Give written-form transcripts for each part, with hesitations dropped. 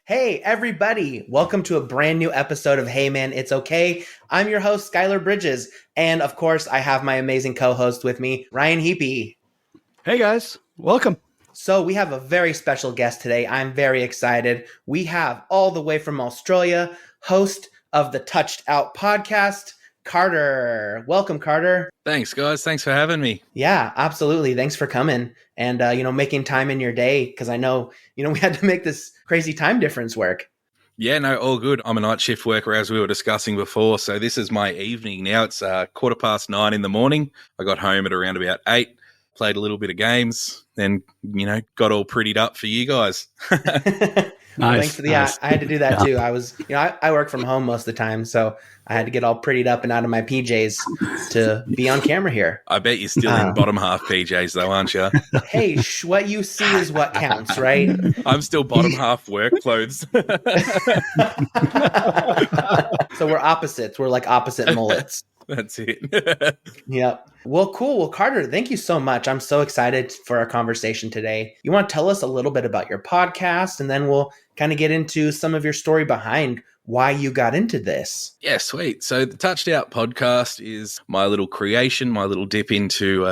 Hey, everybody. Welcome to a brand new episode of Hey Man, It's Okay. I'm your host, Skylar Bridges. And of course, I have my amazing co-host with me, Ryan Heapy. Hey guys, welcome. So we have a very special guest today. I'm very excited. We have all the way from Australia, host of the Touched Out podcast, Carter. Welcome, Carter. Thanks, guys. Thanks for having me. Yeah, absolutely. Thanks for coming and, making time in your day because I know, we had to make this crazy time difference work. Yeah, no, all good. I'm a night shift worker, as we were discussing before. So this is my evening now. It's 9:15 in the morning. I got home at around about 8, played a little bit of games, then, got all prettied up for you guys. Nice. Thanks. I had to do that too. I was, I work from home most of the time, so I had to get all prettied up and out of my PJs to be on camera here. I bet you're still in bottom half PJs though, aren't you? Hey, what you see is what counts, right? I'm still bottom half work clothes. So we're opposites. We're like opposite mullets. That's it. Yep. Well, cool. Well, Carter, thank you so much. I'm so excited for our conversation today. You want to tell us a little bit about your podcast, and then we'll kind of get into some of your story behind why you got into this. Yeah, sweet. So the Touched Out podcast is my little creation, my little dip into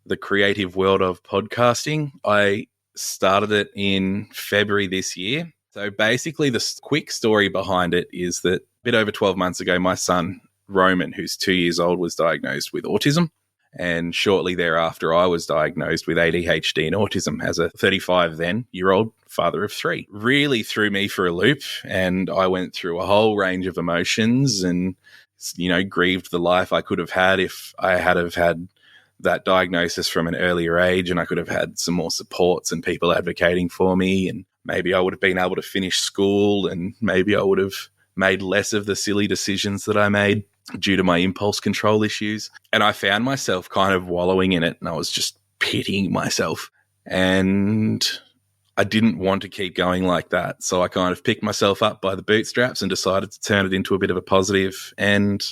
the creative world of podcasting. I started it in February this year. So basically the quick story behind it is that a bit over 12 months ago, my son, Roman, who's 2 years old, was diagnosed with autism. And shortly thereafter, I was diagnosed with ADHD and autism as a 35-year-old father of 3. Really threw me for a loop, and I went through a whole range of emotions and, grieved the life I could have had if I had have had that diagnosis from an earlier age, and I could have had some more supports and people advocating for me, and maybe I would have been able to finish school, and maybe I would have made less of the silly decisions that I made due to my impulse control issues. And I found myself kind of wallowing in it, and I was just pitying myself. And I didn't want to keep going like that. So I kind of picked myself up by the bootstraps and decided to turn it into a bit of a positive. And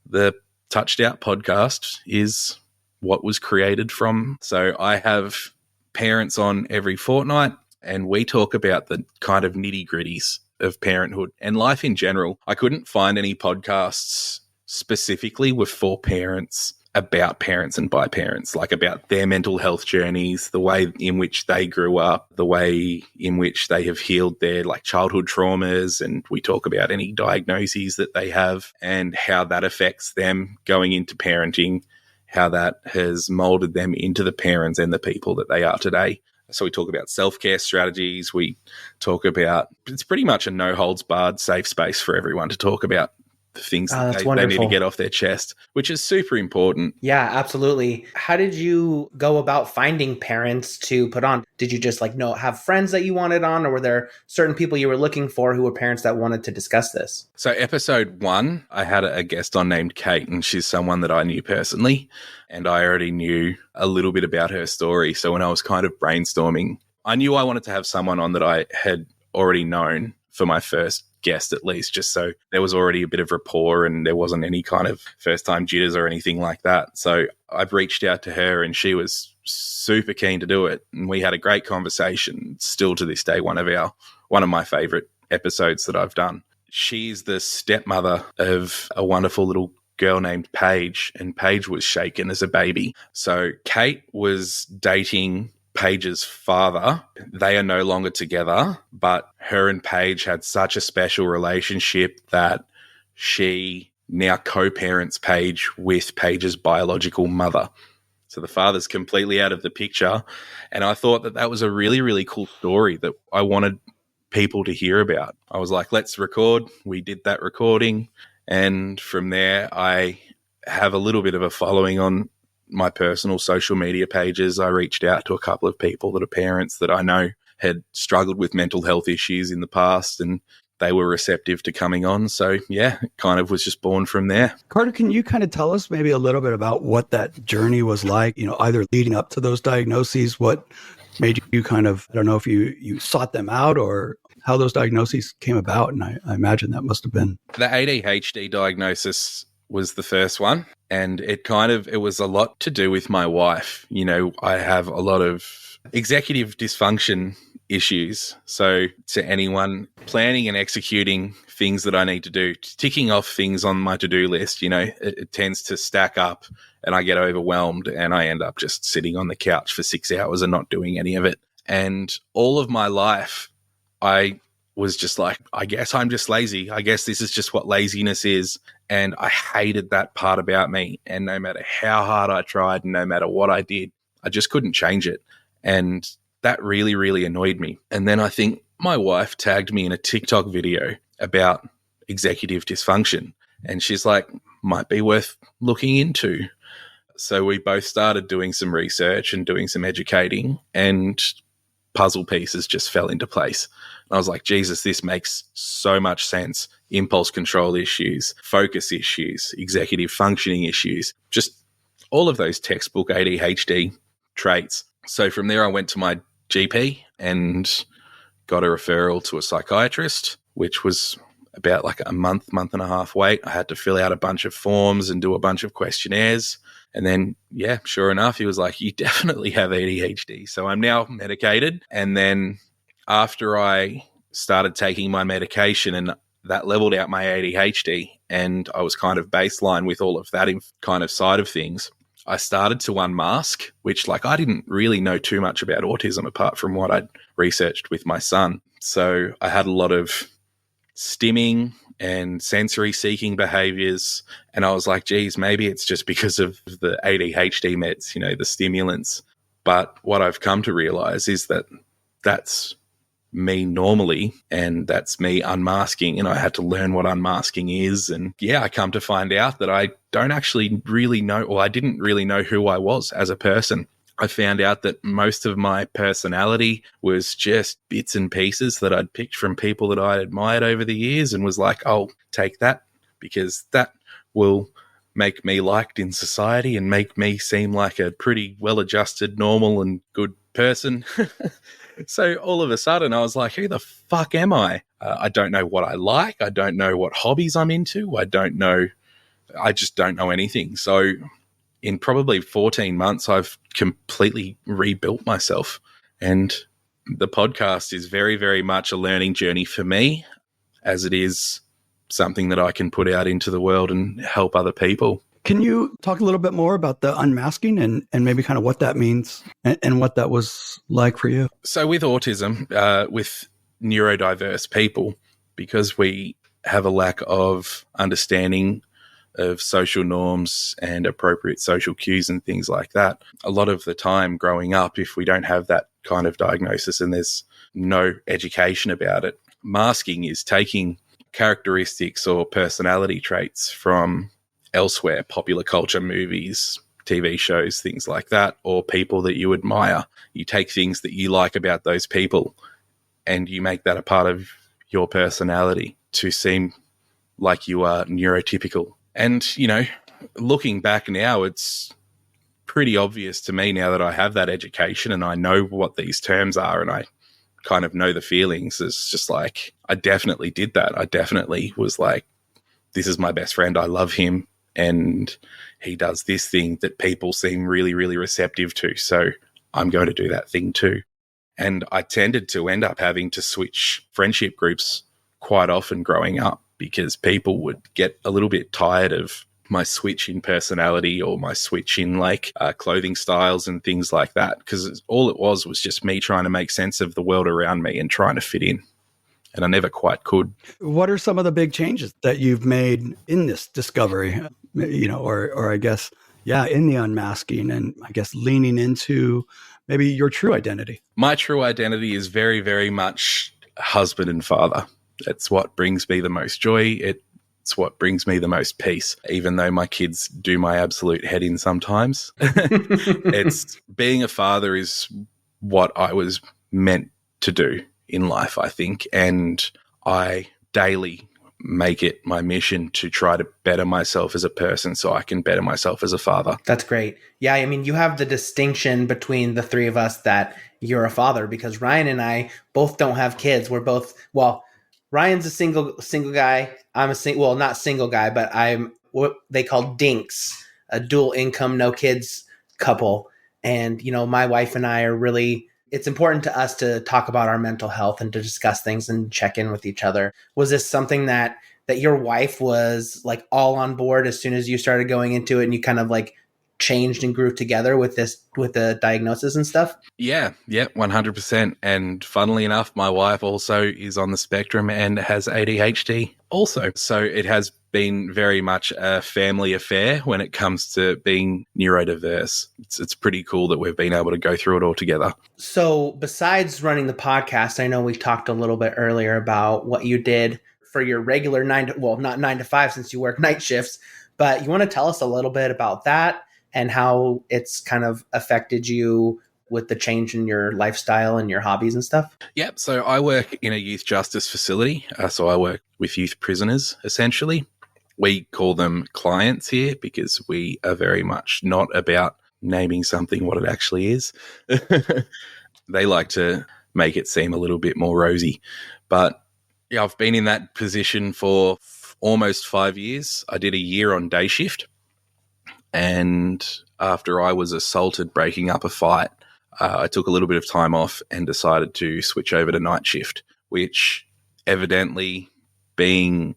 the Touched Out podcast is what was created from. So I have parents on every fortnight, and we talk about the kind of nitty-gritties of parenthood and life in general. I couldn't find any podcasts specifically for parents about parents and by parents, like about their mental health journeys, the way in which they grew up, the way in which they have healed their childhood traumas. And we talk about any diagnoses that they have and how that affects them going into parenting, how that has molded them into the parents and the people that they are today. So we talk about self-care strategies. We talk about, it's pretty much a no-holds-barred safe space for everyone to talk about the things that they need to get off their chest, which is super important. Yeah, absolutely. How did you go about finding parents to put on? Did you just have friends that you wanted on, or were there certain people you were looking for who were parents that wanted to discuss this? So episode 1, I had a guest on named Kate, and she's someone that I knew personally, and I already knew a little bit about her story. So when I was kind of brainstorming, I knew I wanted to have someone on that I had already known for my first guest, at least, just so there was already a bit of rapport and there wasn't any kind of first-time jitters or anything like that. So I've reached out to her, and she was super keen to do it, and we had a great conversation. It's still to this day one of my favorite episodes that I've done. She's the stepmother of a wonderful little girl named Paige, and Paige was shaken as a baby. So Kate was dating Paige's father. They are no longer together, but her and Paige had such a special relationship that she now co-parents Paige with Paige's biological mother. So the father's completely out of the picture. And I thought that was a really, really cool story that I wanted people to hear about. I was like, let's record. We did that recording. And from there, I have a little bit of a following on my personal social media pages. I reached out to a couple of people that are parents that I know had struggled with mental health issues in the past, and they were receptive to coming on. So yeah, it kind of was just born from there. Carter, can you kind of tell us maybe a little bit about what that journey was like, either leading up to those diagnoses, what made you kind of, I don't know if you sought them out or how those diagnoses came about? And I imagine that must have been. The ADHD diagnosis was the first one. And it was a lot to do with my wife. You know, I have a lot of executive dysfunction issues. So to anyone planning and executing things that I need to do, ticking off things on my to-do list, you know, it tends to stack up and I get overwhelmed and I end up just sitting on the couch for 6 hours and not doing any of it. And all of my life, I was just like, I guess I'm just lazy. I guess this is just what laziness is. And I hated that part about me. And no matter how hard I tried, and no matter what I did, I just couldn't change it. And that really, really annoyed me. And then I think my wife tagged me in a TikTok video about executive dysfunction. And she's like, might be worth looking into. So we both started doing some research and doing some educating, and puzzle pieces just fell into place. And I was like, Jesus, this makes so much sense. Impulse control issues, focus issues, executive functioning issues, just all of those textbook ADHD traits. So from there, I went to my GP and got a referral to a psychiatrist, which was about like a month and a half wait. I had to fill out a bunch of forms and do a bunch of questionnaires. And then, yeah, sure enough, he was like, you definitely have ADHD. So I'm now medicated. And then after I started taking my medication, and that leveled out my ADHD, and I was kind of baseline with all of that kind of side of things, I started to unmask, which like I didn't really know too much about autism apart from what I'd researched with my son. So I had a lot of stimming and sensory seeking behaviors. And I was like, geez, maybe it's just because of the ADHD meds, you know, the stimulants. But what I've come to realize is that that's me normally, and that's me unmasking. And I had to learn what unmasking is. And yeah, I come to find out that I don't actually really know, or I didn't really know who I was as a person. I found out that most of my personality was just bits and pieces that I'd picked from people that I admired over the years, and was like, I'll take that because that will make me liked in society and make me seem like a pretty well-adjusted, normal and good person. So all of a sudden I was like, who the fuck am I? I don't know what I like. I don't know what hobbies I'm into. I just don't know anything. So in probably 14 months, I've completely rebuilt myself. And the podcast is very, very much a learning journey for me, as it is something that I can put out into the world and help other people. Can you talk a little bit more about the unmasking and maybe kind of what that means and what that was like for you? So with autism, with neurodiverse people, because we have a lack of understanding of social norms and appropriate social cues and things like that, a lot of the time growing up, if we don't have that kind of diagnosis and there's no education about it, masking is taking characteristics or personality traits from elsewhere, popular culture, movies, TV shows, things like that, or people that you admire. You take things that you like about those people and you make that a part of your personality to seem like you are neurotypical. And, you know, looking back now, it's pretty obvious to me now that I have that education and I know what these terms are and I kind of know the feelings. It's just like, I definitely did that. I definitely was like, this is my best friend. I love him. And he does this thing that people seem really, really receptive to. So I'm going to do that thing too. And I tended to end up having to switch friendship groups quite often growing up because people would get a little bit tired of my switch in personality or my switch in like clothing styles and things like that. Because all it was just me trying to make sense of the world around me and trying to fit in. And I never quite could. What are some of the big changes that you've made in this discovery, you know, or I guess, yeah, in the unmasking and I guess leaning into maybe your true identity? My true identity is very, very much husband and father. It's what brings me the most joy. It's what brings me the most peace, even though my kids do my absolute head in sometimes. It's being a father is what I was meant to do in life, I think. And I daily make it my mission to try to better myself as a person so I can better myself as a father. That's great. Yeah, I mean, you have the distinction between the three of us that you're a father, because Ryan and I both don't have kids. We're both, well, Ryan's a single guy. I'm a single, well, not single guy, but what they call dinks, a dual income, no kids couple. And, my wife and I are really, it's important to us to talk about our mental health and to discuss things and check in with each other. Was this something that your wife was like all on board as soon as you started going into it, and you kind of like changed and grew together with the diagnosis and stuff? Yeah, 100%. And funnily enough, my wife also is on the spectrum and has ADHD also. So it has been very much a family affair when it comes to being neurodiverse. It's pretty cool that we've been able to go through it all together. So besides running the podcast, I know we talked a little bit earlier about what you did for your regular not 9 to 5 since you work night shifts, but you want to tell us a little bit about that and how it's kind of affected you with the change in your lifestyle and your hobbies and stuff? Yep. So I work in a youth justice facility. So I work with youth prisoners, essentially. We call them clients here because we are very much not about naming something what it actually is. They like to make it seem a little bit more rosy. But yeah, I've been in that position for almost 5 years. I did a year on day shift. And after I was assaulted breaking up a fight, I took a little bit of time off and decided to switch over to night shift, which evidently, being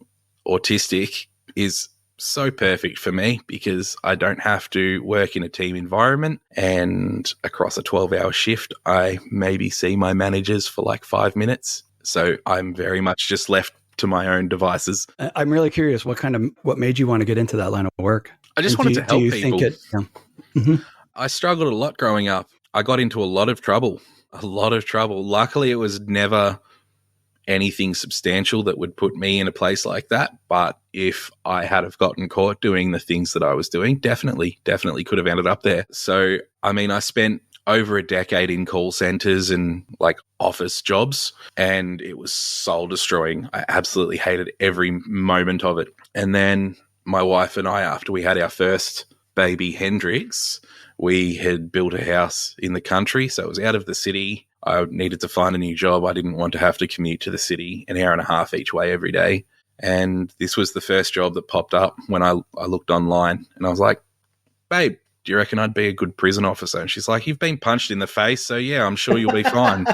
autistic, is so perfect for me because I don't have to work in a team environment, and across a 12-hour shift, I maybe see my managers for like 5 minutes. So I'm very much just left to my own devices. I'm really curious what made you want to get into that line of work? I just wanted to help people. I struggled a lot growing up. I got into a lot of trouble. Luckily, it was never anything substantial that would put me in a place like that. But if I had have gotten caught doing the things that I was doing, definitely could have ended up there. So, I mean, I spent over a decade in call centers and like office jobs, and it was soul destroying. I absolutely hated every moment of it. And then my wife and I, after we had our first baby Hendrix, we had built a house in the country, so it was out of the city. I needed to find a new job. I didn't want to have to commute to the city an hour and a half each way every day. And this was the first job that popped up when I looked online. And I was like, babe, do you reckon I'd be a good prison officer? And she's like, you've been punched in the face, so yeah, I'm sure you'll be fine.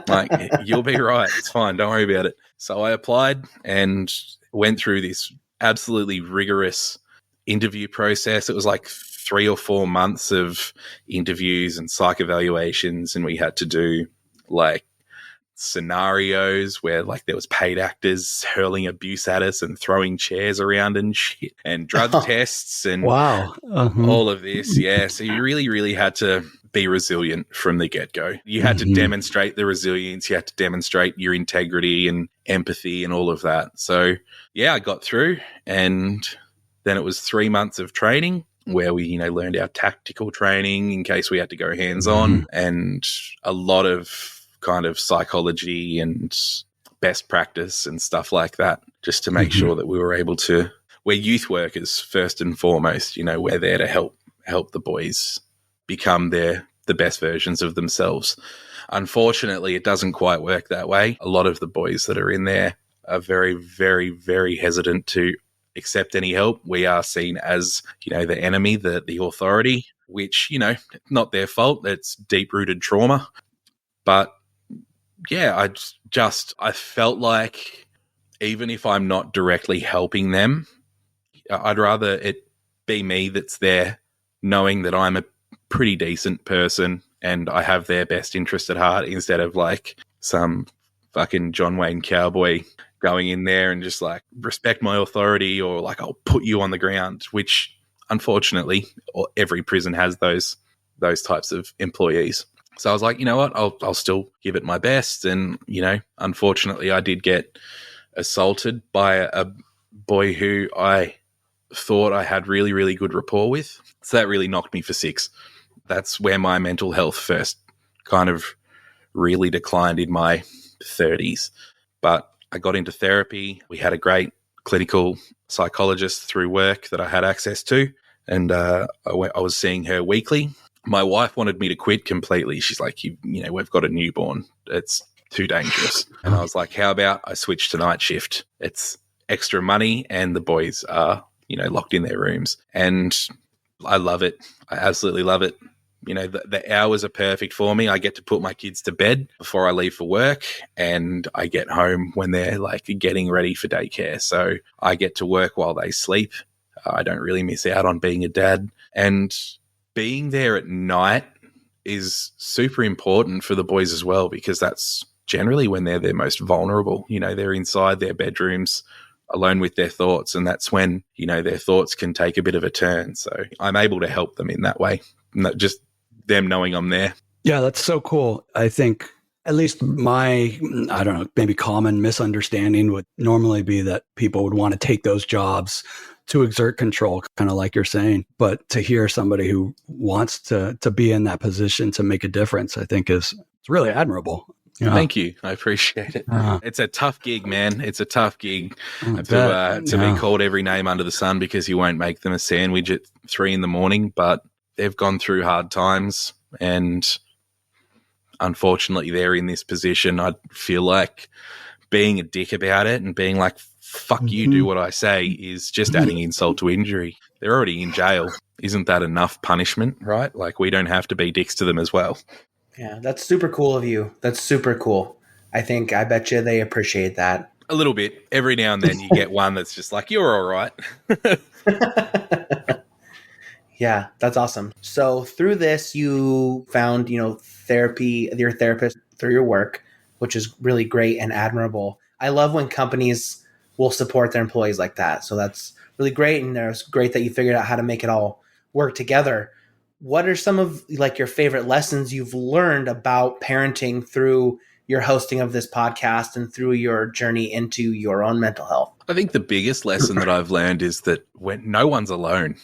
Like, you'll be right. It's fine. Don't worry about it. So I applied and went through this absolutely rigorous interview process. It was like 3 or 4 months of interviews and psych evaluations, and we had to do like scenarios where like there was paid actors hurling abuse at us and throwing chairs around and shit, and drug tests and all of this. Yeah. So you really had to be resilient from the get-go. You had to demonstrate the resilience. You had to demonstrate your integrity and empathy and all of that. So yeah, I got through, and then it was 3 months of training where we, learned our tactical training in case we had to go hands-on, and a lot of kind of psychology and best practice and stuff like that, just to make sure that we were able to, we're youth workers first and foremost, we're there to help the boys become the best versions of themselves. Unfortunately, it doesn't quite work that way. A lot of the boys that are in there are very, very, very hesitant to accept any help. We are seen as, the enemy, the authority, which, not their fault. It's deep-rooted trauma. But yeah, I felt like even if I'm not directly helping them, I'd rather it be me that's there, knowing that I'm a pretty decent person and I have their best interest at heart, instead of like some fucking John Wayne cowboy going in there and just like, respect my authority, or like, I'll put you on the ground, which unfortunately every prison has those types of employees. So I was like, you know what, I'll still give it my best. And, unfortunately I did get assaulted by a boy who I thought I had really, really good rapport with. So that really knocked me for 6. That's where my mental health first kind of really declined in my 30s. But I got into therapy. We had a great clinical psychologist through work that I had access to, and I was seeing her weekly. My wife wanted me to quit completely. She's like, we've got a newborn. It's too dangerous. And I was like, how about I switch to night shift? It's extra money and the boys are locked in their rooms. And I love it. I absolutely love it. The hours are perfect for me. I get to put my kids to bed before I leave for work, and I get home when they're like getting ready for daycare. So I get to work while they sleep. I don't really miss out on being a dad. And being there at night is super important for the boys as well, because that's generally when they're their most vulnerable. They're inside their bedrooms alone with their thoughts, and that's when, their thoughts can take a bit of a turn. So I'm able to help them in that way, not just them knowing I'm there. Yeah, that's so cool. I think at least my, I don't know, maybe common misunderstanding would normally be that people would want to take those jobs to exert control, kind of like you're saying. But to hear somebody who wants to be in that position to make a difference, I think it's really admirable. Yeah. Thank you. I appreciate it. It's a tough gig, man. It's a tough gig to be called every name under the sun because you won't make them a sandwich at 3 a.m. But they've gone through hard times, and unfortunately they're in this position. I feel like being a dick about it and being like, fuck you, do what I say, is just adding insult to injury. They're already in jail. Isn't that enough punishment, right? Like, we don't have to be dicks to them as well. Yeah, that's super cool of you. That's super cool. I bet you they appreciate that. A little bit. Every now and then you get one that's just like, you're all right. Yeah, that's awesome. So through this, you found, therapy, your therapist through your work, which is really great and admirable. I love when companies will support their employees like that. So that's really great. And it's great that you figured out how to make it all work together. What are some of your favorite lessons you've learned about parenting through your hosting of this podcast and through your journey into your own mental health? I think the biggest lesson that I've learned is that when no one's alone,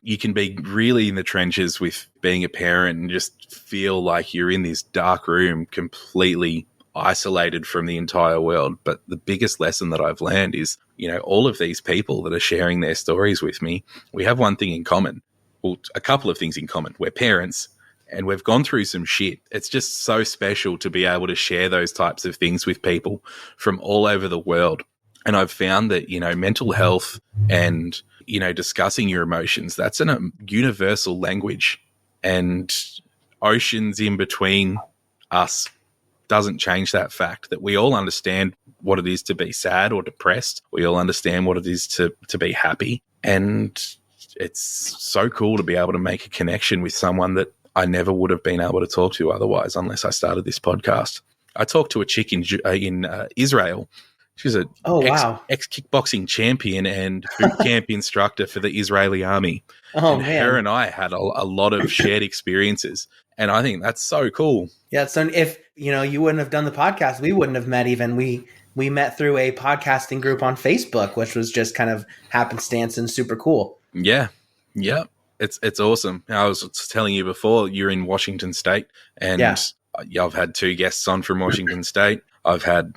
you can be really in the trenches with being a parent and just feel like you're in this dark room completely isolated from the entire world. But the biggest lesson that I've learned is, all of these people that are sharing their stories with me, we have one thing in common. Well, a couple of things in common. We're parents and we've gone through some shit. It's just so special to be able to share those types of things with people from all over the world. And I've found that, mental health and, discussing your emotions, that's a universal language, and oceans in between us doesn't change that fact that we all understand what it is to be sad or depressed. We all understand what it is to be happy. And it's so cool to be able to make a connection with someone that I never would have been able to talk to otherwise unless I started this podcast. I talked to a chick in Israel. She's an ex-kickboxing champion and boot camp instructor for the Israeli army. Man. Her and I had a lot of shared experiences, and I think that's so cool. Yeah, so if you wouldn't have done the podcast, we wouldn't have met even. We met through a podcasting group on Facebook, which was just kind of happenstance and super cool. Yeah. It's awesome. I was telling you before, you're in Washington State, and I've had 2 guests on from Washington State. I've had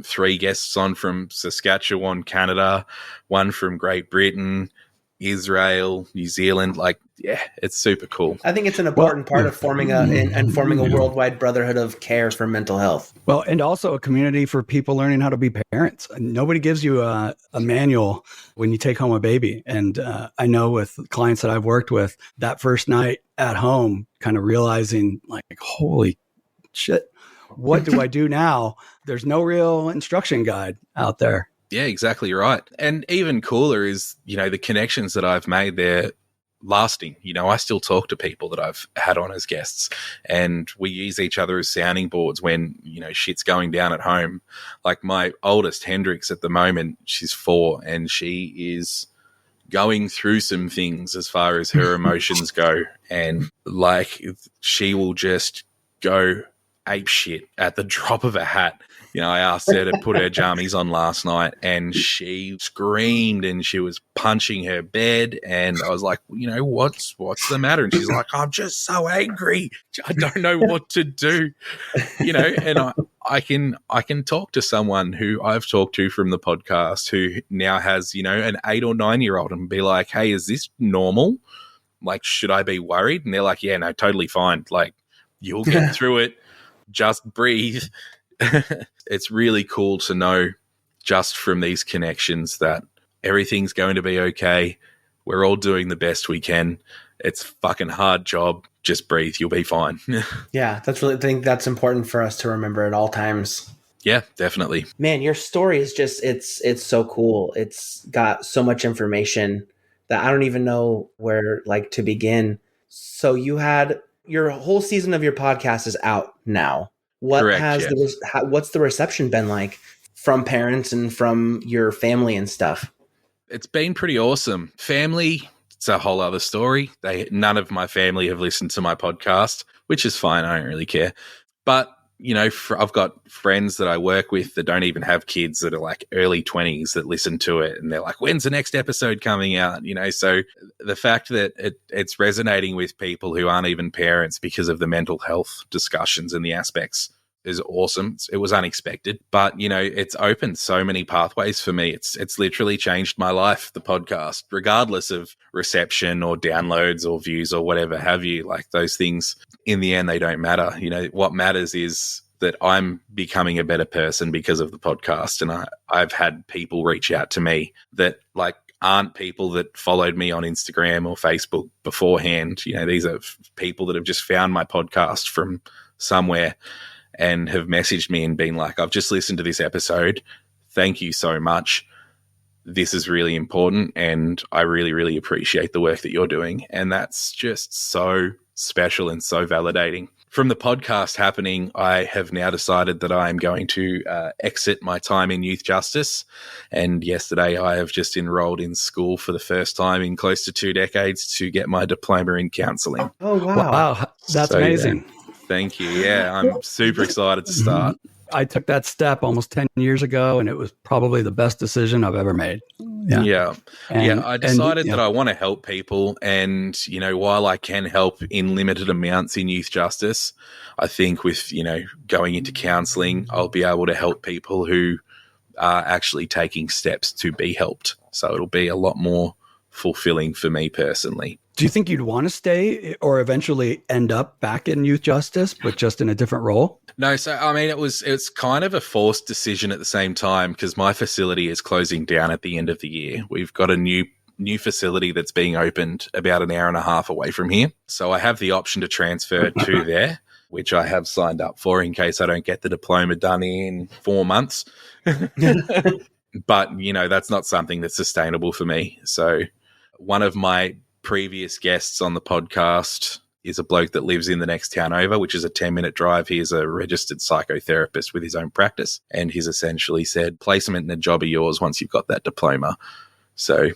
3 guests on from Saskatchewan, Canada, 1 from Great Britain, Israel, New Zealand. It's super cool. I think it's an important part of forming a worldwide brotherhood of care for mental health. Well, and also a community for people learning how to be parents. Nobody gives you a manual when you take home a baby. And I know with clients that I've worked with, that first night at home, kind of realizing holy shit, what do I do now? There's no real instruction guide out there. Yeah, exactly right. And even cooler is, the connections that I've made there lasting. I still talk to people that I've had on as guests, and we use each other as sounding boards when, shit's going down at home. Like my oldest, Hendrix, at the moment, she's 4, and she is going through some things as far as her emotions go. And she will just go ape shit at the drop of a hat. I asked her to put her jammies on last night, and she screamed and she was punching her bed. And I was like, what's the matter? And she's like, I'm just so angry. I don't know what to do. And I can talk to someone who I've talked to from the podcast who now has, an 8 or 9-year-old, and be like, hey, is this normal? Should I be worried? And they're like, yeah, no, totally fine. You'll get through it. Just breathe. It's really cool to know just from these connections that Everything's going to be okay. We're all doing the best we can. It's a fucking hard job. Just breathe. You'll be fine. Yeah, I think that's important for us to remember at all times. Yeah, definitely. Man, your story is just it's so cool. It's got so much information that I don't even know where like to begin. So you had your whole season of your podcast is out now. What Correct, has yeah. what's the reception been like from parents and from your family and stuff? It's been pretty awesome. Family, it's a whole other story. None of my family have listened to my podcast, which is fine. I don't really care. But, I've got friends that I work with that don't even have kids that are like early 20s that listen to it. And they're like, when's the next episode coming out? So the fact that it's resonating with people who aren't even parents because of the mental health discussions and the aspects is awesome. It was unexpected, but it's opened so many pathways for me. It's literally changed my life, the podcast, regardless of reception or downloads or views or whatever have you. Like those things, in the end, they don't matter. What matters is that I'm becoming a better person because of the podcast. And I've had people reach out to me that like aren't people that followed me on Instagram or Facebook beforehand. These are people that have just found my podcast from somewhere and have messaged me and been like, I've just listened to this episode. Thank you so much. This is really important. And I really, really appreciate the work that you're doing. And that's just so special and so validating. From the podcast happening, I have now decided that I am going to exit my time in youth justice. And yesterday I have just enrolled in school for the first time in close to 2 decades to get my diploma in counseling. Oh, wow. Wow. That's amazing. Yeah. Thank you. Yeah, I'm super excited to start. I took that step almost 10 years ago, and it was probably the best decision I've ever made. Yeah. I decided that I want to help people. And, while I can help in limited amounts in youth justice, I think with, going into counseling, I'll be able to help people who are actually taking steps to be helped. So it'll be a lot more fulfilling for me personally. Do you think you'd want to stay or eventually end up back in youth justice, but just in a different role? No, so I mean, it's kind of a forced decision at the same time because my facility is closing down at the end of the year. We've got a new facility that's being opened about an hour and a half away from here. So I have the option to transfer to there, which I have signed up for in case I don't get the diploma done in 4 months. But, that's not something that's sustainable for me. So one of my previous guests on the podcast is a bloke that lives in the next town over, which is a 10-minute drive. He is a registered psychotherapist with his own practice. And he's essentially said, placement and a job are yours once you've got that diploma. So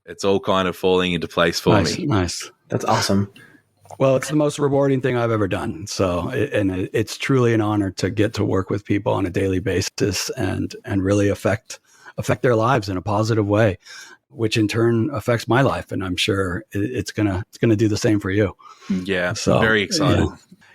it's all kind of falling into place for me. Nice. That's awesome. Well, it's the most rewarding thing I've ever done. So, it's truly an honor to get to work with people on a daily basis and really affect their lives in a positive way, which in turn affects my life. And I'm sure it's gonna do the same for you. Yeah. So very excited.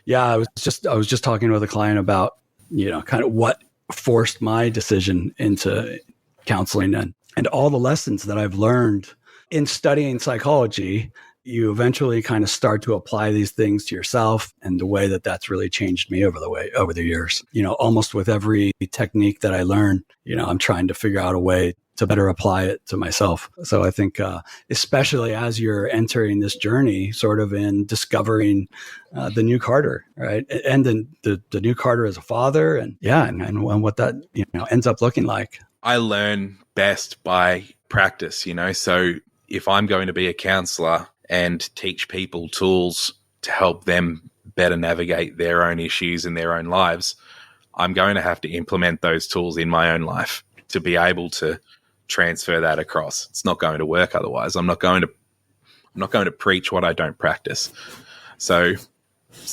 Yeah. I was just talking with a client about, kind of what forced my decision into counseling and all the lessons that I've learned in studying psychology. You eventually kind of start to apply these things to yourself, and the way that that's really changed me over the years. Almost with every technique that I learn, I'm trying to figure out a way to better apply it to myself. So I think, especially as you're entering this journey, sort of in discovering the new Carter, right? And then the new Carter as a father, and what that ends up looking like. I learn best by practice, So if I'm going to be a counselor and teach people tools to help them better navigate their own issues in their own lives, I'm going to have to implement those tools in my own life to be able to transfer that across. It's not going to work otherwise. I'm not going to preach what I don't practice. So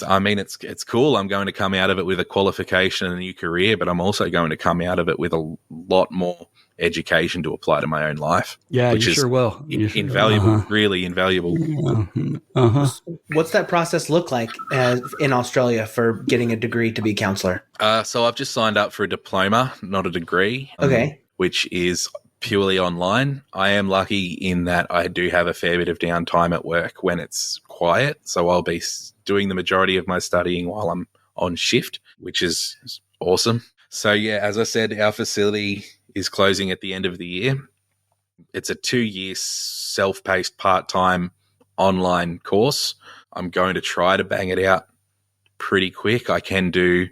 I mean, it's cool. I'm going to come out of it with a qualification and a new career, but I'm also going to come out of it with a lot more education to apply to my own life. Yeah, which you is sure will. Invaluable, really invaluable. What's that process look like in Australia for getting a degree to be a counselor? So I've just signed up for a diploma, not a degree. Okay. Which is purely online. I am lucky in that I do have a fair bit of downtime at work when it's quiet. So I'll be doing the majority of my studying while I'm on shift, which is awesome. So yeah, as I said, our facility is closing at the end of the year. It's a 2-year self-paced part-time online course. I'm going to try to bang it out pretty quick. I can do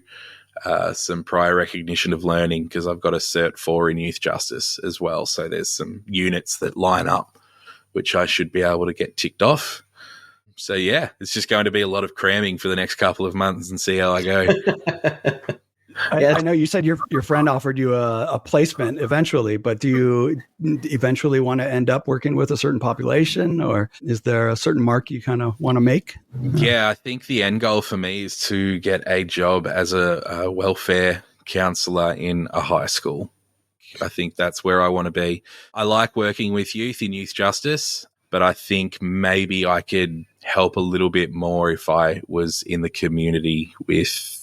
some prior recognition of learning because I've got a Cert 4 in youth justice as well. So there's some units that line up, which I should be able to get ticked off. So yeah, it's just going to be a lot of cramming for the next couple of months and see how I go. I know you said your friend offered you a placement eventually, but do you eventually want to end up working with a certain population, or is there a certain mark you kind of want to make? Yeah, I think the end goal for me is to get a job as a welfare counselor in a high school. I think that's where I want to be. I like working with youth in youth justice, but I think maybe I could help a little bit more if I was in the community with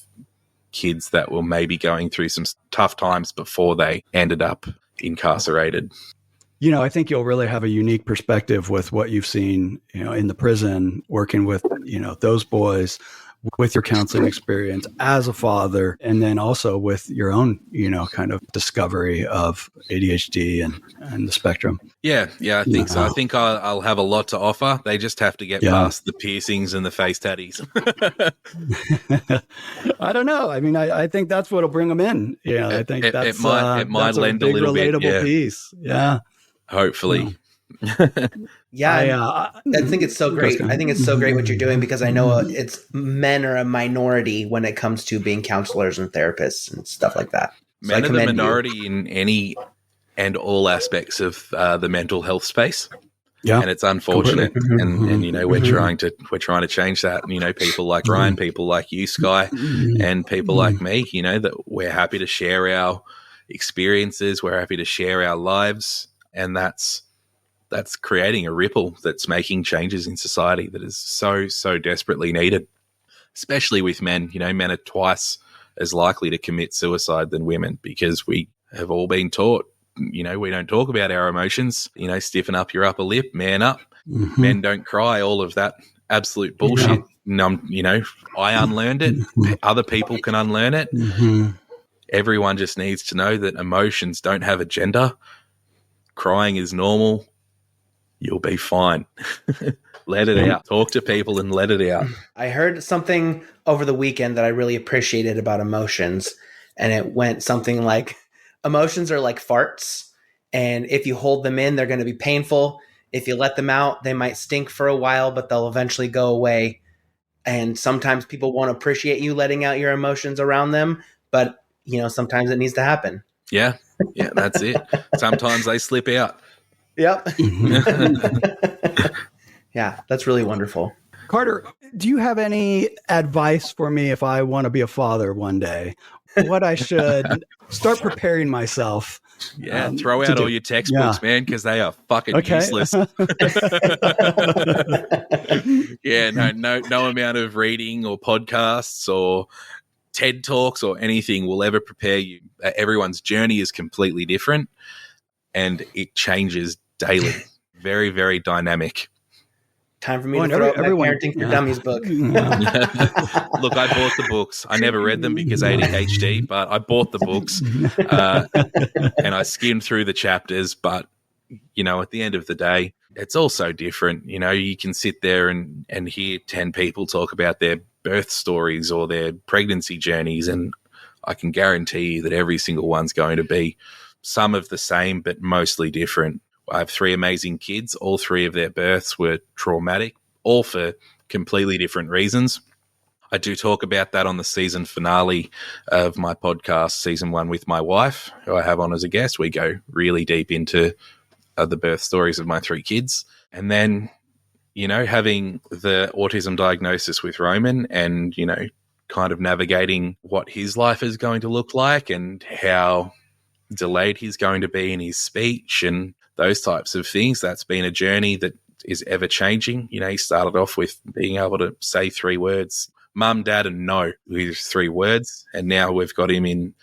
kids that were maybe going through some tough times before they ended up incarcerated. I think you'll really have a unique perspective with what you've seen, in the prison, working with, those boys, with your counseling experience as a father, and then also with your own, kind of discovery of ADHD and the spectrum. Yeah, I think so. I think I'll have a lot to offer. They just have to get past the piercings and the face tatties. I don't know. I mean, I think that's what'll bring them in. Yeah, I think it might lend a little bit. Relatable piece. Yeah, hopefully. I think it's so great. I think it's so great what you're doing, because I know it's men are a minority when it comes to being counselors and therapists and stuff like that. So men are the minority in any and all aspects of the mental health space. Yeah, and it's unfortunate, and we're trying to change that. People like Ryan, people like you, Sky, and people like me. That we're happy to share our experiences, we're happy to share our lives, and that's creating a ripple that's making changes in society that is so desperately needed, especially with men. Men are twice as likely to commit suicide than women, because we have all been taught, we don't talk about our emotions, stiffen up your upper lip, man up, men don't cry, all of that absolute bullshit. I unlearned it. Other people can unlearn it. Everyone just needs to know that emotions don't have a gender. Crying is normal. You'll be fine. Let it out. Talk to people and let it out. I heard something over the weekend that I really appreciated about emotions, and it went something like, emotions are like farts, and if you hold them in, they're going to be painful. If you let them out, they might stink for a while, but they'll eventually go away. And sometimes people won't appreciate you letting out your emotions around them, but sometimes it needs to happen. Yeah, that's it. Sometimes they slip out. Yep. Yeah, that's really wonderful. Carter, do you have any advice for me if I want to be a father one day? What I should start preparing myself? Yeah, throw out all your textbooks, man, because they are fucking useless. Yeah, no amount of reading or podcasts or TED Talks or anything will ever prepare you. Everyone's journey is completely different, and it changes daily. Very, very dynamic. Time for me to throw out my Parenting for Dummies book. Look, I bought the books. I never read them because ADHD, but I bought the books and I skimmed through the chapters. But, at the end of the day, it's all so different. You can sit there and hear 10 people talk about their birth stories or their pregnancy journeys, and I can guarantee you that every single one's going to be some of the same, but mostly different. I have 3 amazing kids. All 3 of their births were traumatic, all for completely different reasons. I do talk about that on the season finale of my podcast, season 1, with my wife, who I have on as a guest. We go really deep into the birth stories of my 3 kids. And then, having the autism diagnosis with Roman and, kind of navigating what his life is going to look like and how delayed he's going to be in his speech and those types of things. That's been a journey that is ever changing. He started off with being able to say 3 words, mum, dad, and no, with 3 words. And now we've got him in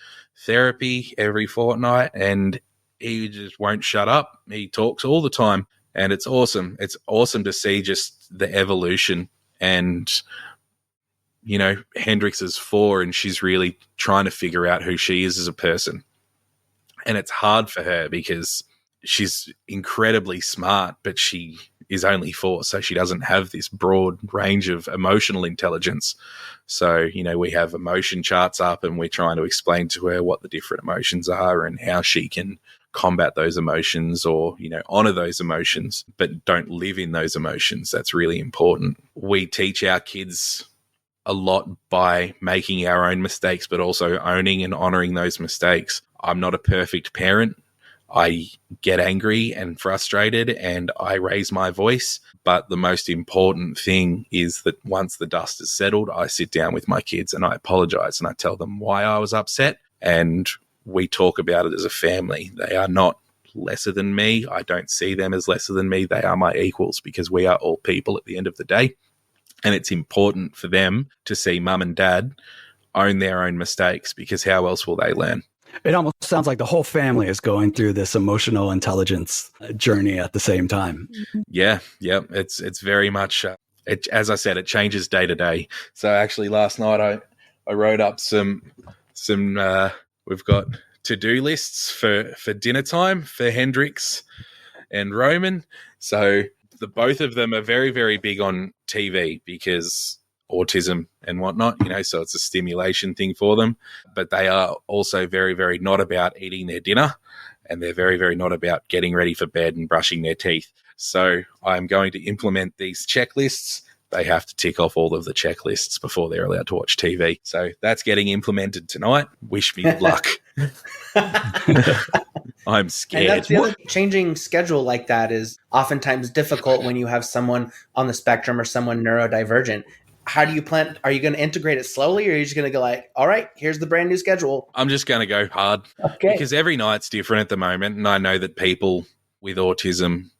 therapy every fortnight, and he just won't shut up. He talks all the time, and it's awesome. It's awesome to see just the evolution. And, Hendrix is 4, and she's really trying to figure out who she is as a person. And it's hard for her because she's incredibly smart, but she is only 4, so she doesn't have this broad range of emotional intelligence. So, we have emotion charts up, and we're trying to explain to her what the different emotions are and how she can combat those emotions or, honor those emotions, but don't live in those emotions. That's really important. We teach our kids a lot by making our own mistakes, but also owning and honoring those mistakes. I'm not a perfect parent. I get angry and frustrated and I raise my voice. But the most important thing is that once the dust is settled, I sit down with my kids and I apologize and I tell them why I was upset. And we talk about it as a family. They are not lesser than me. I don't see them as lesser than me. They are my equals because we are all people at the end of the day. And it's important for them to see mum and dad own their own mistakes, because how else will they learn? It almost sounds like the whole family is going through this emotional intelligence journey at the same time. Yeah. It's very much, as I said, it changes day to day. So actually last night I wrote up some we've got to-do lists for dinner time for Hendrix and Roman. So the both of them are very, very big on TV because autism and whatnot, so it's a stimulation thing for them. But they are also very, very not about eating their dinner, and they're very, very not about getting ready for bed and brushing their teeth. So I'm going to implement these checklists. They have to tick off all of the checklists before they're allowed to watch TV. So that's getting implemented tonight. Wish me good luck. I'm scared. And that's the other changing schedule like that is oftentimes difficult when you have someone on the spectrum or someone neurodivergent. How do you plan? Are you going to integrate it slowly, or are you just going to go like, all right, here's the brand new schedule? I'm just going to go hard because every night's different at the moment. And I know that people with autism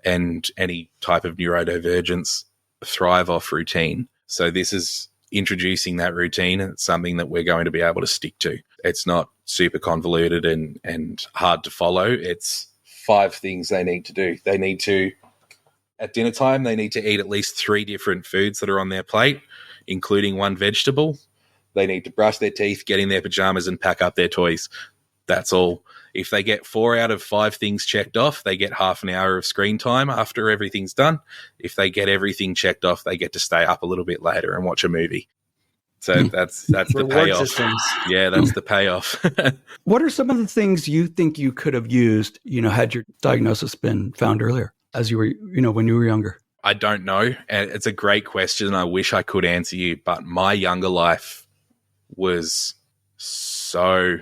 and any type of neurodivergence thrive off routine. So this is introducing that routine, and it's something that we're going to be able to stick to. It's not super convoluted and hard to follow. It's 5 things they need to do. They need to, at dinner time, they need to eat at least 3 different foods that are on their plate, including 1 vegetable. They need to brush their teeth, get in their pajamas, and pack up their toys. That's all. If they get 4 out of 5 things checked off, they get half an hour of screen time after everything's done. If they get everything checked off, they get to stay up a little bit later and watch a movie. So that's the payoff. Systems. Yeah, that's the payoff. What are some of the things you think you could have used, had your diagnosis been found earlier as you were, when you were younger? I don't know. And it's a great question. I wish I could answer you, but my younger life was so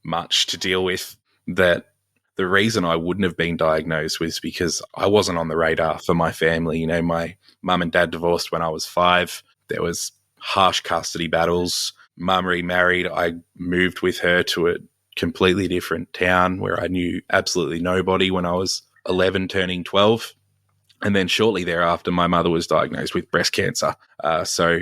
much to deal with that the reason I wouldn't have been diagnosed was because I wasn't on the radar for my family. My mum and dad divorced when I was 5. There was harsh custody battles. Mum remarried. I moved with her to a completely different town where I knew absolutely nobody when I was 11, turning 12. And then shortly thereafter, my mother was diagnosed with breast cancer. So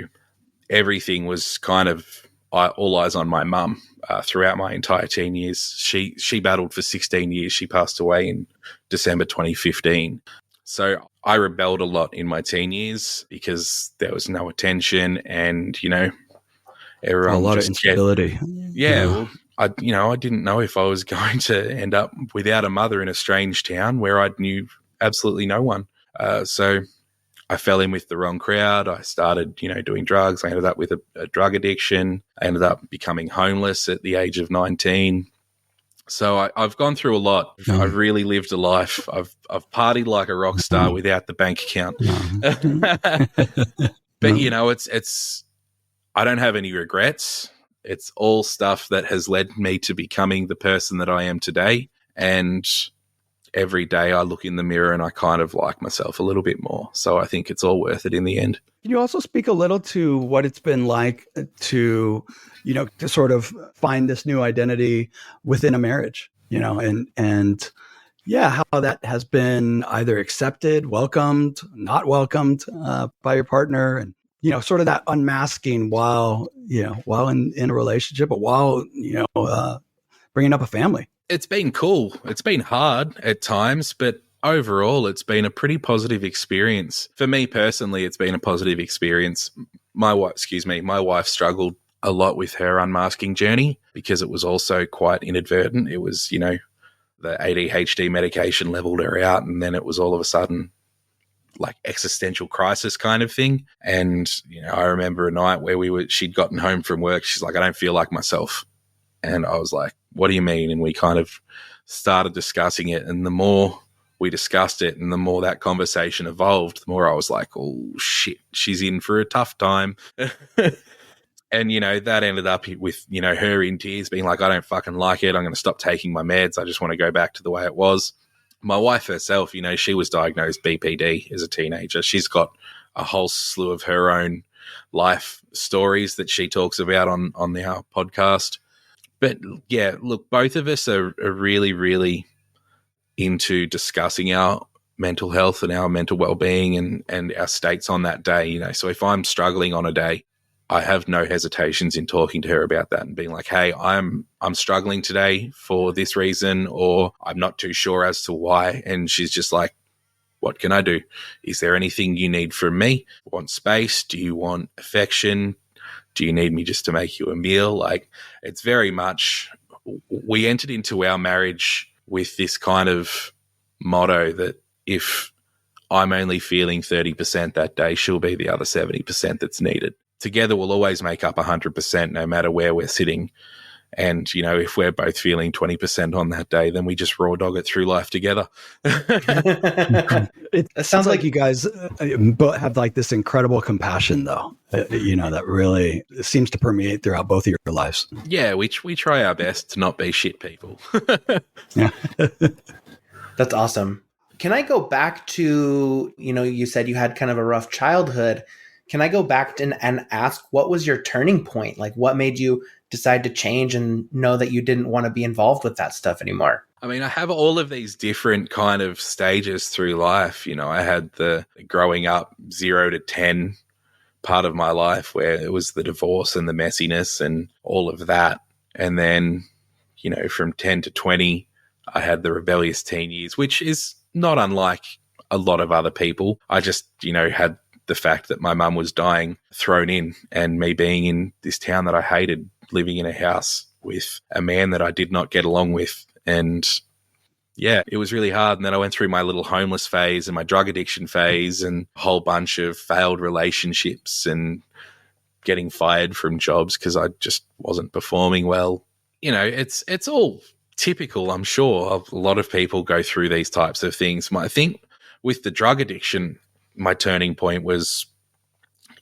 everything was kind of all eyes on my mum throughout my entire teen years. She battled for 16 years. She passed away in December 2015. So I rebelled a lot in my teen years because there was no attention and, everyone a lot of instability. Well, I didn't know if I was going to end up without a mother in a strange town where I knew absolutely no one. So I fell in with the wrong crowd. I started, doing drugs. I ended up with a drug addiction. I ended up becoming homeless at the age of 19. So I've gone through a lot. I've really lived a life. I've partied like a rock star without the bank account. But it's I don't have any regrets. It's all stuff that has led me to becoming the person that I am today. And every day I look in the mirror and I kind of like myself a little bit more. So I think it's all worth it in the end. Can you also speak a little to what it's been like to sort of find this new identity within a marriage, and how that has been either accepted, welcomed, not welcomed by your partner, and, sort of that unmasking while in a relationship, but while, bringing up a family. It's been cool. It's been hard at times, but overall, it's been a pretty positive experience. For me personally, it's been a positive experience. My wife struggled a lot with her unmasking journey because it was also quite inadvertent. It was, the ADHD medication leveled her out, and then it was all of a sudden like existential crisis kind of thing. And, I remember a night where she'd gotten home from work. She's like, I don't feel like myself. And I was like, what do you mean? And we kind of started discussing it. And the more we discussed it and the more that conversation evolved, the more I was like, oh shit, she's in for a tough time. And, that ended up with, her in tears being like, I don't fucking like it. I'm going to stop taking my meds. I just want to go back to the way it was. My wife herself, she was diagnosed BPD as a teenager. She's got a whole slew of her own life stories that she talks about on our podcast. But yeah, look, both of us are really, really into discussing our mental health and our mental well-being and our states on that day. So if I'm struggling on a day, I have no hesitations in talking to her about that and being like, hey, I'm struggling today for this reason, or I'm not too sure as to why. And she's just like, what can I do? Is there anything you need from me? Want space? Do you want affection? Do you need me just to make you a meal? Like, it's very much, we entered into our marriage with this kind of motto that if I'm only feeling 30% that day, she'll be the other 70% that's needed. Together, we'll always make up 100% no matter where we're sitting. And, if we're both feeling 20% on that day, then we just raw dog it through life together. It sounds like you guys both have like this incredible compassion, though, that really seems to permeate throughout both of your lives. Yeah, we try our best to not be shit people. Yeah. That's awesome. Can I go back to, you said you had kind of a rough childhood. Can I go back and ask, what was your turning point? Like, what made you decide to change and know that you didn't want to be involved with that stuff anymore? I mean, I have all of these different kind of stages through life. I had the growing up 0 to 10 part of my life where it was the divorce and the messiness and all of that. And then, from 10 to 20, I had the rebellious teen years, which is not unlike a lot of other people. I just, had the fact that my mum was dying thrown in, and me being in this town that I hated, living in a house with a man that I did not get along with. And yeah, it was really hard. And then I went through my little homeless phase and my drug addiction phase and a whole bunch of failed relationships and getting fired from jobs because I just wasn't performing well. It's all typical, I'm sure, of a lot of people go through these types of things. I think with the drug addiction, my turning point was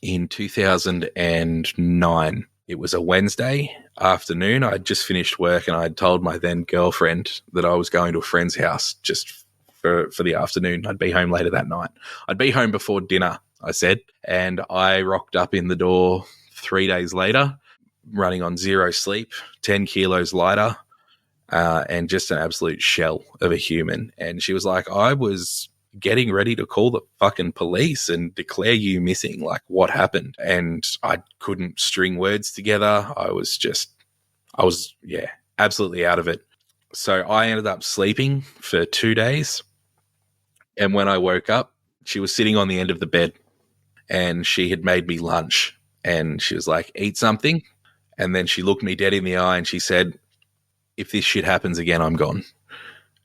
in 2009. It was a Wednesday afternoon. I'd just finished work and I'd told my then girlfriend that I was going to a friend's house just for the afternoon. I'd be home later that night. I'd be home before dinner, I said. And I rocked up in the door 3 days later, running on 0 sleep, 10 kilos lighter, and just an absolute shell of a human. And she was like, I was getting ready to call the fucking police and declare you missing. Like, what happened? And I couldn't string words together. I was absolutely out of it. So I ended up sleeping for 2 days. And when I woke up, she was sitting on the end of the bed and she had made me lunch. And she was like, eat something. And then she looked me dead in the eye and she said, if this shit happens again, I'm gone.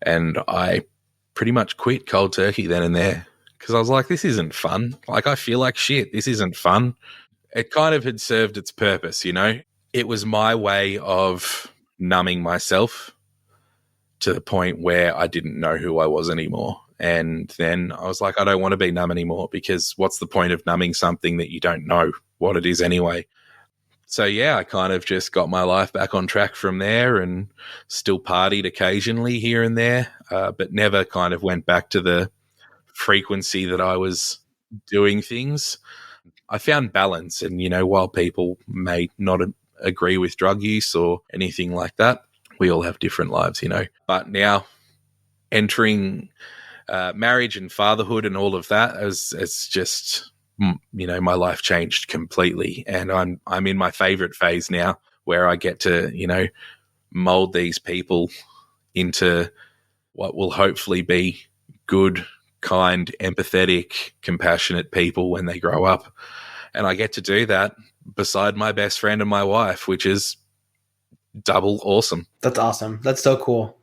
And I pretty much quit cold turkey then and there because I was like, this isn't fun. Like, I feel like shit. This isn't fun. It kind of had served its purpose, It was my way of numbing myself to the point where I didn't know who I was anymore. And then I was like, I don't want to be numb anymore because what's the point of numbing something that you don't know what it is anyway? So, yeah, I kind of just got my life back on track from there and still partied occasionally here and there, but never kind of went back to the frequency that I was doing things. I found balance and, while people may not agree with drug use or anything like that, we all have different lives, But now entering marriage and fatherhood and all of that, it's just... my life changed completely, and I'm in my favorite phase now where I get to, mold these people into what will hopefully be good, kind, empathetic, compassionate people when they grow up. And I get to do that beside my best friend and my wife, which is double awesome. That's awesome. That's so cool.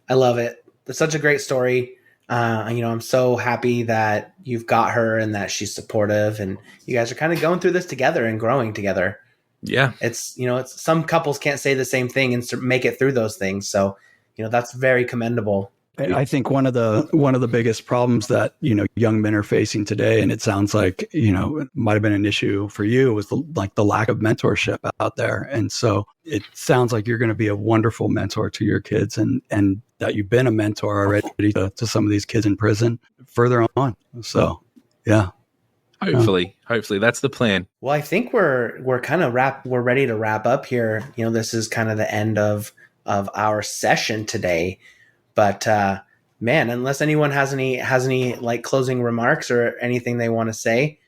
I love it. It's such a great story. I'm so happy that you've got her and that she's supportive, and you guys are kind of going through this together and growing together. Yeah. It's some couples can't say the same thing and make it through those things. So, that's very commendable. I think one of the biggest problems that young men are facing today, and it sounds like it might have been an issue for you, was the lack of mentorship out there. And so it sounds like you're going to be a wonderful mentor to your kids, and that you've been a mentor already to some of these kids in prison further on. So yeah. Hopefully that's the plan. Well, I think we're ready to wrap up here. This is kind of the end of our session today. But man, unless anyone has any like closing remarks or anything they want to say,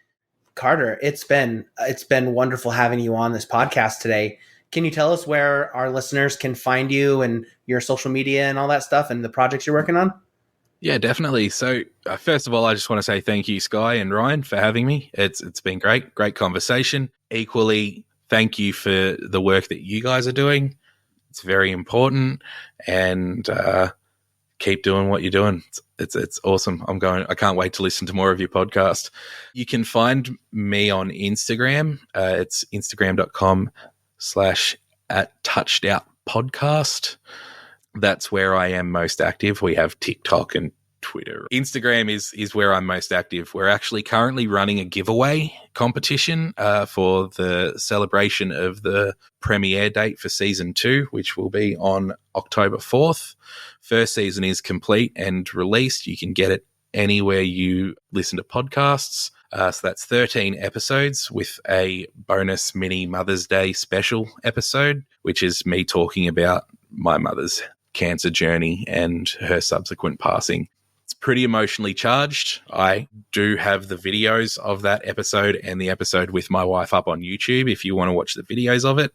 Carter, it's been wonderful having you on this podcast today. Can you tell us where our listeners can find you and your social media and all that stuff and the projects you're working on? Yeah, definitely. So first of all, I just want to say thank you, Sky and Ryan, for having me. It's been great conversation. Equally, thank you for the work that you guys are doing. It's very important, and keep doing what you're doing. It's awesome. I can't wait to listen to more of your podcast. You can find me on Instagram. It's instagram.com/@touchedoutpodcast. That's where I am most active. We have TikTok and Twitter. Instagram is where I'm most active. We're actually currently running a giveaway competition for the celebration of the premiere date for season 2, which will be on October 4th. First season is complete and released. You can get it anywhere you listen to podcasts. So that's 13 episodes with a bonus mini Mother's Day special episode, which is me talking about my mother's cancer journey and her subsequent passing. It's pretty emotionally charged. I do have the videos of that episode and the episode with my wife up on YouTube if you want to watch the videos of it.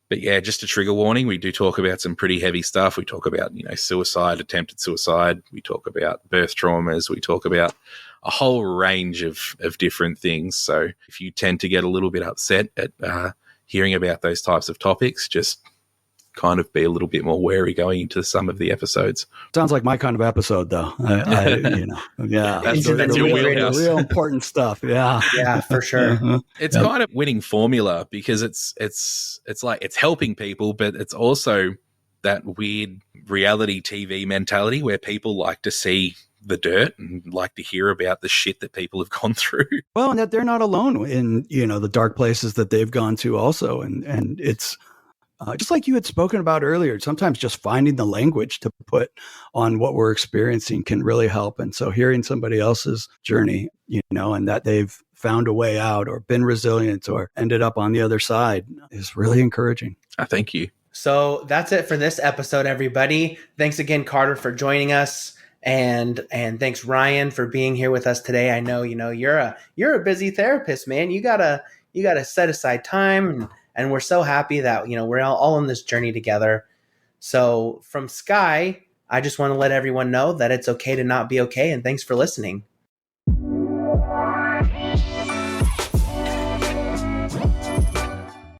But yeah, just a trigger warning, we do talk about some pretty heavy stuff. We talk about, suicide, attempted suicide. We talk about birth traumas. We talk about a whole range of different things. So if you tend to get a little bit upset at hearing about those types of topics, just kind of be a little bit more wary going into some of the episodes. Sounds like my kind of episode, though. Yeah, that's your wheelhouse. Real important stuff. Yeah, yeah, for sure. It's kind of winning formula because it's like it's helping people, but it's also that weird reality TV mentality where people like to see the dirt and like to hear about the shit that people have gone through. Well, and that they're not alone in the dark places that they've gone to also, and it's. Just like you had spoken about earlier, sometimes just finding the language to put on what we're experiencing can really help. And so hearing somebody else's journey, and that they've found a way out or been resilient or ended up on the other side is really encouraging. Thank you. So that's it for this episode, everybody. Thanks again, Carter, for joining us. And thanks, Ryan, for being here with us today. I know, you're a busy therapist, man. You gotta set aside time, and we're so happy that, we're all on this journey together. So from Sky, I just want to let everyone know that it's okay to not be okay. And thanks for listening.